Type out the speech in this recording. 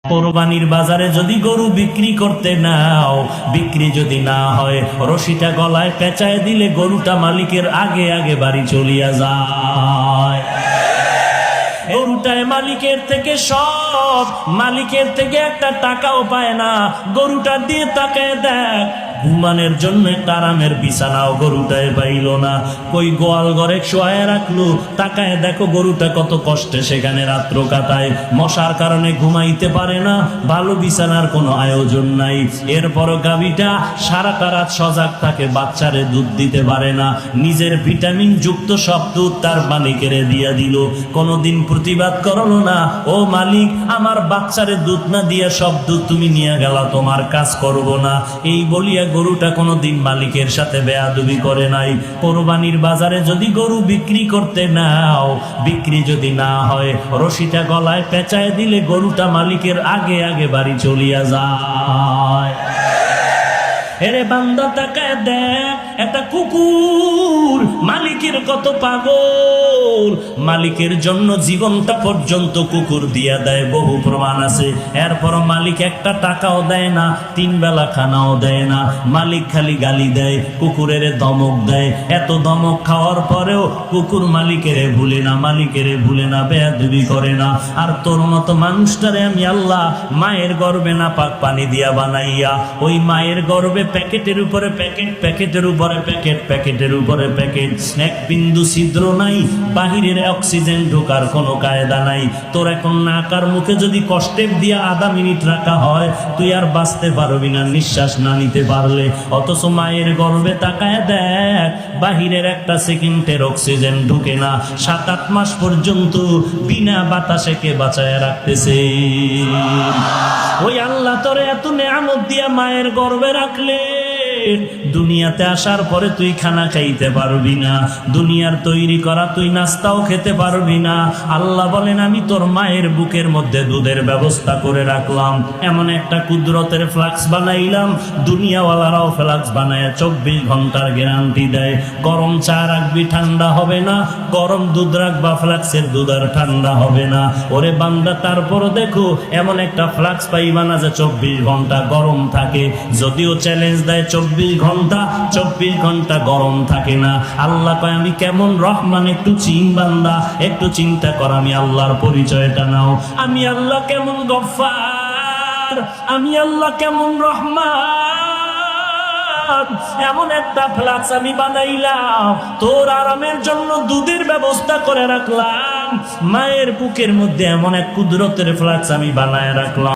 কোরবানির বাজারে যদি গরু বিক্রি করতে নাও, বিক্রি যদি না হয়, রশিটা গলায় পেঁচায় দিলে গরুটা মালিকের আগে আগে বাড়ি চলিয়া যায়। গরুটায় মালিকের থেকে সব, মালিকের থেকে একটা টাকাও পায় না। গরুটা দিয়ে তাকায় দেখ, ঘুমানোর জন্য একটা আরামের বিছানাও গরুটায় পাইল না। কই গোয়াল ঘরে শোয়ায় রাখলো, তাকায় দেখো গরুটা কত কষ্টে সেখানে রাত্র কাটায়। মশার কারণে ঘুমাইতে পারে না, ভালো বিছানার কোনো আয়োজন নাই। এরপরও গাভীটা সারাটা রাত সজাগ থাকে, বাচ্চারে দুধ দিতে পারে না। নিজের ভিটামিন যুক্ত সব দুধ তার মালিকের দিয়া দিল, কোনোদিন প্রতিবাদ করলো না। ও মালিক, আমার বাচ্চারে দুধ না দিয়া সব দুধ তুমি নিয়ে গেলা, তোমার কাজ করব না। এই বলিয়া গরুটা কোনোদিন মালিকের সাথে বেয়াদবি করে নাই। কোরবানির বাজারে যদি গরু বিক্রি করতে নাও, বিক্রি যদি না হয়, রশিটা গলায় পেঁচায় দিলে গরুটা মালিকের আগে আগে বাড়ি চলিয়া যায়। এরে বান্দা তাকায় দেখ, একটা কুকুর মালিকের কত পাগল, মালিকের জন্য জীবনটা পর্যন্ত কুকুর দিয়া দেয়, বহু প্রমাণ আছে। এরপর মালিক একটা টাকাও দেয় না, 3 বেলা খানাও দেয় না। মালিক খালি গালি দেয়, কুকুরের ধমক দেয়। এত ধমক খাওয়ার পরেও কুকুর মালিকের ভুলে না, মালিকের ভুলে না, বেয়াদবি করে না। আর তোর মতো মানুষটারে আমি আল্লাহ মায়ের গর্ভে না পাক পানি দিয়া বানাইয়া, ওই মায়ের গর্ভে প্যাকেটের উপরে প্যাকেট, প্যাকেটের উপরে প্যাকেট, প্যাকেটের উপরে প্যাকেট, এক বিন্দু ছিদ্র নাই, বাহিরের অক্সিজেন ঢোকার কোনো কায়দা নাই। তোর এখন নাকার মুখে যদি কষ্টের দিয়া আধা মিনিট রাখা হয়, তুই আর বাঁচতে পারবি না নিঃশ্বাস না নিতে পারলে। অথচ মায়ের গর্ভে তাকায় দেখ, বাহিরের একটা সেকেন্ডের অক্সিজেন ঢুকে না। 7-8 মাস পর্যন্ত বিনা বাতাসে কে বাঁচায় রাখতেছে? ওই আল্লাহ তোরে এত নেয়ামত দিয়া মায়ের গর্ভে রাখলে, দুনিয়াতে আসার পরে তুই খানা খাইতে পারবি না, দুনিয়ার তৈরি করা তুই নাস্তাও খেতে পারবি না। আল্লাহ বলেন, আমি তোর মায়ের বুকের মধ্যে দুধের ব্যবস্থা করে রাখলাম, এমন একটা কুদরতের ফ্লাক্স বানাইলাম, দুনিয়াওয়ালারাও ফ্লাক্স বানায় 24 ঘন্টার গ্যারান্টি দেয়। গরম চা রাখবি, ঠান্ডা হবে না, গরম দুধ রাখবা, ফ্লাক্সের দুধ আর ঠান্ডা হবে না। ওরে বান্দা, তারপরও দেখো এমন একটা ফ্লাক্স পাইবা না যে 24 ঘন্টা গরম থাকে। যদিও চ্যালেঞ্জ দেয় 24 ঘন্টা গরম থাকে না। আল্লাহ কয়, আমি কেমন রহমান, একটু বান্দা, একটু চিন্তা কর, আমি আল্লাহর পরিচয়টা নাও। আমি আল্লাহ কেমন গফফার, আমি আল্লাহ কেমন রহমান। এমন একটা ফ্লাক্স আমি বানাইলাম, তোর আরামের জন্য দুধের ব্যবস্থা করে রাখলাম। মায়ের বুকের মধ্যে এমন এক কুদরতের ফ্লাক্স আমি বানায় রাখলাম।